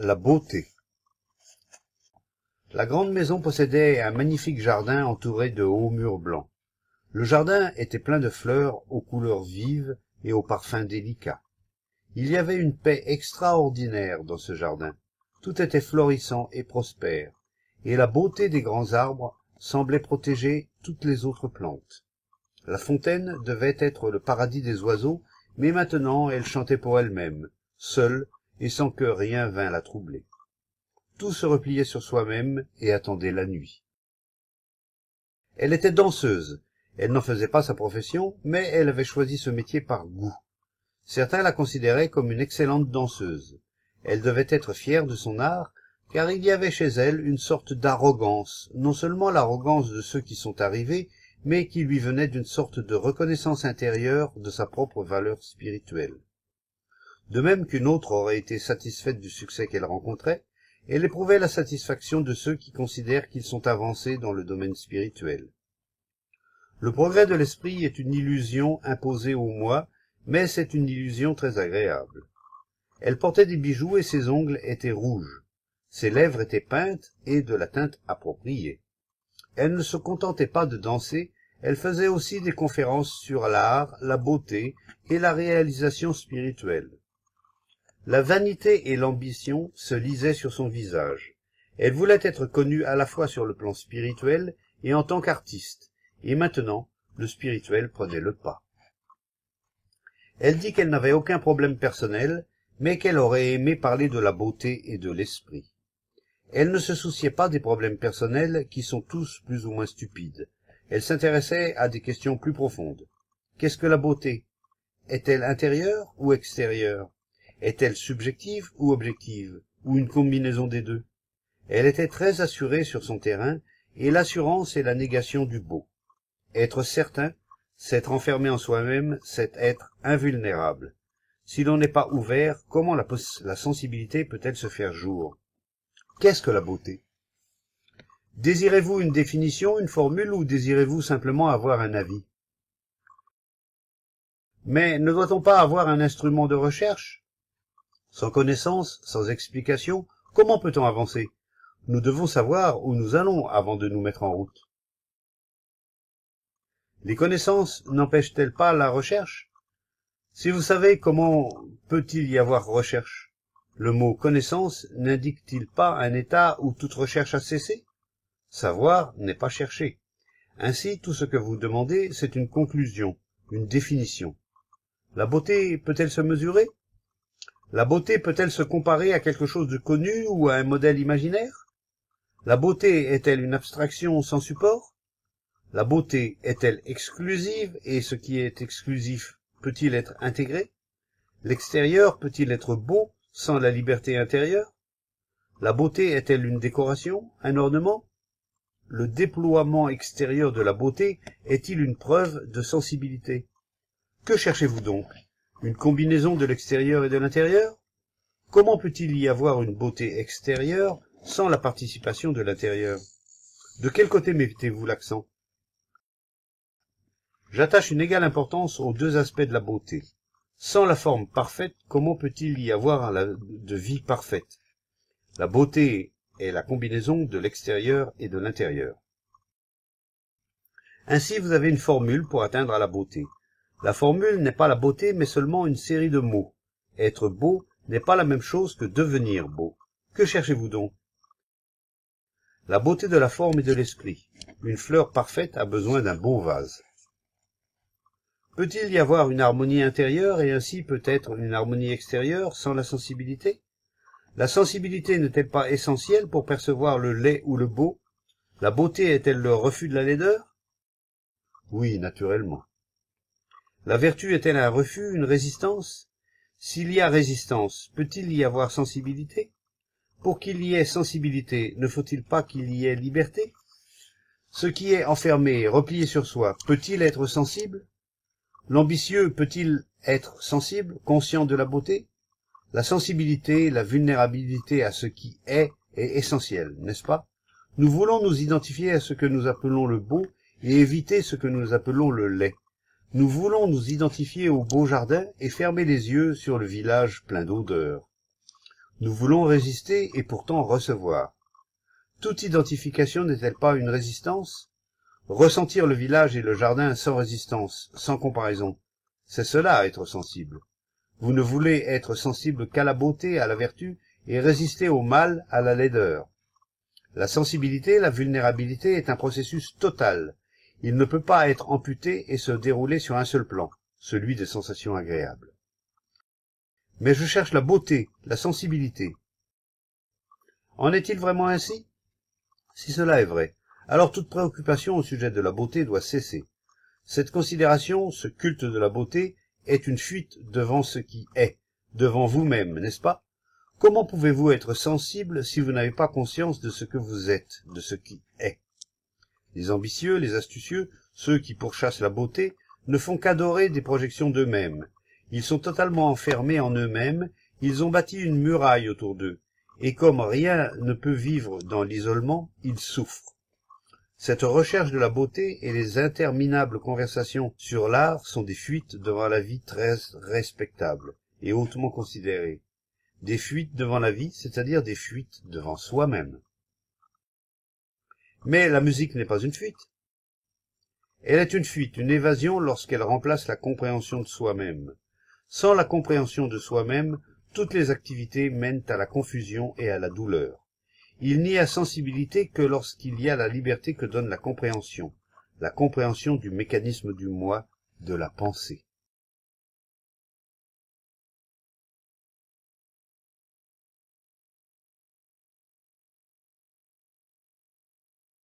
La beauté. La grande maison possédait un magnifique jardin entouré de hauts murs blancs. Le jardin était plein de fleurs aux couleurs vives et aux parfums délicats. Il y avait une paix extraordinaire dans ce jardin. Tout était florissant et prospère, et la beauté des grands arbres semblait protéger toutes les autres plantes. La fontaine devait être le paradis des oiseaux, mais maintenant elle chantait pour elle-même, seule, et sans que rien vînt la troubler. Tout se repliait sur soi-même et attendait la nuit. Elle était danseuse. Elle n'en faisait pas sa profession, mais elle avait choisi ce métier par goût. Certains la considéraient comme une excellente danseuse. Elle devait être fière de son art, car il y avait chez elle une sorte d'arrogance, non seulement l'arrogance de ceux qui sont arrivés, mais qui lui venait d'une sorte de reconnaissance intérieure de sa propre valeur spirituelle. De même qu'une autre aurait été satisfaite du succès qu'elle rencontrait, elle éprouvait la satisfaction de ceux qui considèrent qu'ils sont avancés dans le domaine spirituel. Le progrès de l'esprit est une illusion imposée au moi, mais c'est une illusion très agréable. Elle portait des bijoux et ses ongles étaient rouges. Ses lèvres étaient peintes et de la teinte appropriée. Elle ne se contentait pas de danser, elle faisait aussi des conférences sur l'art, la beauté et la réalisation spirituelle. La vanité et l'ambition se lisaient sur son visage. Elle voulait être connue à la fois sur le plan spirituel et en tant qu'artiste, et maintenant, le spirituel prenait le pas. Elle dit qu'elle n'avait aucun problème personnel, mais qu'elle aurait aimé parler de la beauté et de l'esprit. Elle ne se souciait pas des problèmes personnels qui sont tous plus ou moins stupides. Elle s'intéressait à des questions plus profondes. Qu'est-ce que la beauté? Est-elle intérieure ou extérieure? Est-elle subjective ou objective, ou une combinaison des deux? Elle était très assurée sur son terrain, et l'assurance est la négation du beau. Être certain, c'est être enfermé en soi-même, c'est être invulnérable. Si l'on n'est pas ouvert, comment la sensibilité peut-elle se faire jour? Qu'est-ce que la beauté? Désirez-vous une définition, une formule, ou désirez-vous simplement avoir un avis? Mais ne doit-on pas avoir un instrument de recherche? Sans connaissance, sans explication, comment peut-on avancer? Nous devons savoir où nous allons avant de nous mettre en route. Les connaissances n'empêchent-elles pas la recherche? Si vous savez, comment peut-il y avoir recherche? Le mot connaissance n'indique-t-il pas un état où toute recherche a cessé? Savoir n'est pas chercher. Ainsi, tout ce que vous demandez, c'est une conclusion, une définition. La beauté peut-elle se mesurer? La beauté peut-elle se comparer à quelque chose de connu ou à un modèle imaginaire? La beauté est-elle une abstraction sans support? La beauté est-elle exclusive et ce qui est exclusif peut-il être intégré? L'extérieur peut-il être beau sans la liberté intérieure? La beauté est-elle une décoration, un ornement? Le déploiement extérieur de la beauté est-il une preuve de sensibilité? Que cherchez-vous donc? Une combinaison de l'extérieur et de l'intérieur? Comment peut-il y avoir une beauté extérieure sans la participation de l'intérieur? De quel côté mettez-vous l'accent? J'attache une égale importance aux deux aspects de la beauté. Sans la forme parfaite, comment peut-il y avoir de vie parfaite? La beauté est la combinaison de l'extérieur et de l'intérieur. Ainsi, vous avez une formule pour atteindre à la beauté. La formule n'est pas la beauté, mais seulement une série de mots. Être beau n'est pas la même chose que devenir beau. Que cherchez-vous donc? La beauté de la forme et de l'esprit. Une fleur parfaite a besoin d'un beau vase. Peut-il y avoir une harmonie intérieure et ainsi peut-être une harmonie extérieure sans la sensibilité? La sensibilité n'est-elle pas essentielle pour percevoir le laid ou le beau? La beauté est-elle le refus de la laideur? Oui, naturellement. La vertu est-elle un refus, une résistance? S'il y a résistance, peut-il y avoir sensibilité? Pour qu'il y ait sensibilité, ne faut-il pas qu'il y ait liberté? Ce qui est enfermé, replié sur soi, peut-il être sensible? L'ambitieux peut-il être sensible, conscient de la beauté? La sensibilité, la vulnérabilité à ce qui est essentiel, n'est-ce pas? Nous voulons nous identifier à ce que nous appelons le beau et éviter ce que nous appelons le laid. Nous voulons nous identifier au beau jardin et fermer les yeux sur le village plein d'odeurs. Nous voulons résister et pourtant recevoir. Toute identification n'est-elle pas une résistance? Ressentir le village et le jardin sans résistance, sans comparaison, c'est cela être sensible. Vous ne voulez être sensible qu'à la beauté, à la vertu, et résister au mal, à la laideur. La sensibilité, la vulnérabilité est un processus total. Il ne peut pas être amputé et se dérouler sur un seul plan, celui des sensations agréables. Mais je cherche la beauté, la sensibilité. En est-il vraiment ainsi? Si cela est vrai, alors toute préoccupation au sujet de la beauté doit cesser. Cette considération, ce culte de la beauté, est une fuite devant ce qui est, devant vous-même, n'est-ce pas? Comment pouvez-vous être sensible si vous n'avez pas conscience de ce que vous êtes, de ce qui est? Les ambitieux, les astucieux, ceux qui pourchassent la beauté, ne font qu'adorer des projections d'eux-mêmes. Ils sont totalement enfermés en eux-mêmes, ils ont bâti une muraille autour d'eux, et comme rien ne peut vivre dans l'isolement, ils souffrent. Cette recherche de la beauté et les interminables conversations sur l'art sont des fuites devant la vie très respectable et hautement considérée. Des fuites devant la vie, c'est-à-dire des fuites devant soi-même. Mais la musique n'est pas une fuite. Elle est une fuite, une évasion lorsqu'elle remplace la compréhension de soi-même. Sans la compréhension de soi-même, toutes les activités mènent à la confusion et à la douleur. Il n'y a sensibilité que lorsqu'il y a la liberté que donne la compréhension du mécanisme du moi, de la pensée.